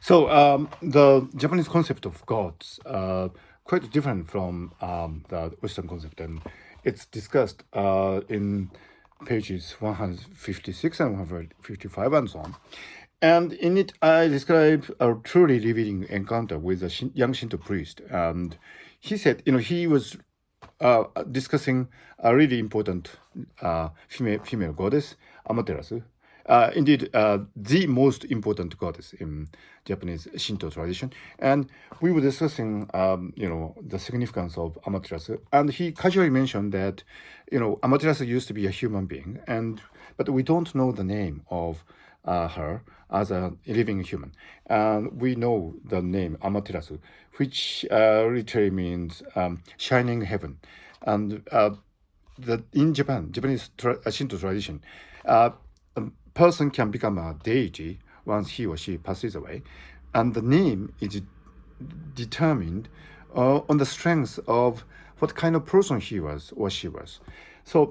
So the Japanese concept of gods quite different from the Western concept, and it's discussed in pages 156 and 155 and so on. And in it, I describe a truly revealing encounter with a young Shinto priest, and he said, he was discussing a really important female goddess, Amaterasu. Indeed, the most important goddess in Japanese Shinto tradition. And we were discussing, the significance of Amaterasu. And he casually mentioned that, Amaterasu used to be a human being, but we don't know the name of her as a living human. And we know the name Amaterasu, which literally means shining heaven. And in Japanese Shinto tradition, a person can become a deity once he or she passes away, and the name is determined on the strength of what kind of person he was or she was. So,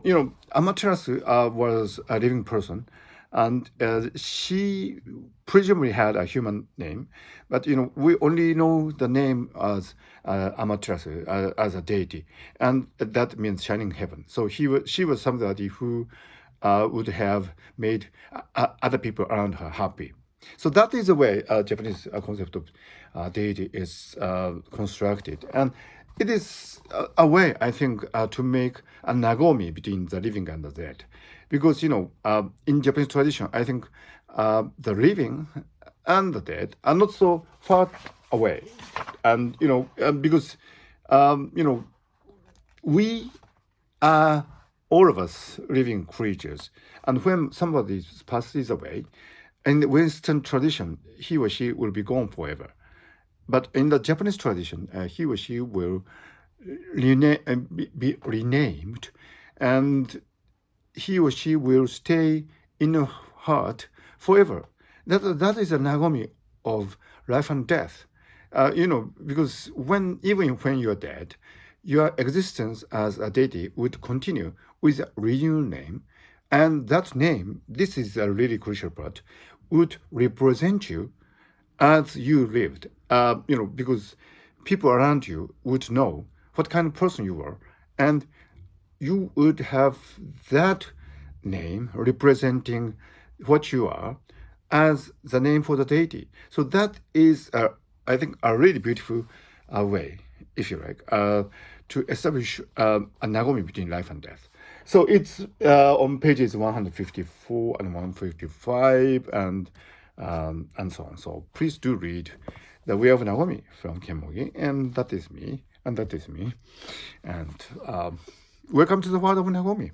Amaterasu was a living person, and she presumably had a human name, but we only know the name as Amaterasu as a deity, and that means shining heaven. So she was somebody who would have made other people around her happy. So that is the way Japanese concept of deity is constructed, and it is a way, I think, to make a Nagomi between the living and the dead, because in Japanese tradition, I think the living and the dead are not so far away, and because we are all of us living creatures, and when somebody passes away, in the Western tradition, he or she will be gone forever. But in the Japanese tradition, he or she will be renamed, and he or she will stay in your heart forever. That is a Nagomi of life and death. Because even when you're dead, your existence as a deity would continue with a renewed name, and that name, this is a really crucial part, would represent you as you lived. Because people around you would know what kind of person you were, and you would have that name representing what you are as the name for the deity. So that is, I think, a really beautiful way, if you like, to establish a Nagomi between life and death. So it's on pages 154 and 155 and so on. So please do read The Way of Nagomi from Kenmogi, and that is me, and welcome to the world of Nagomi.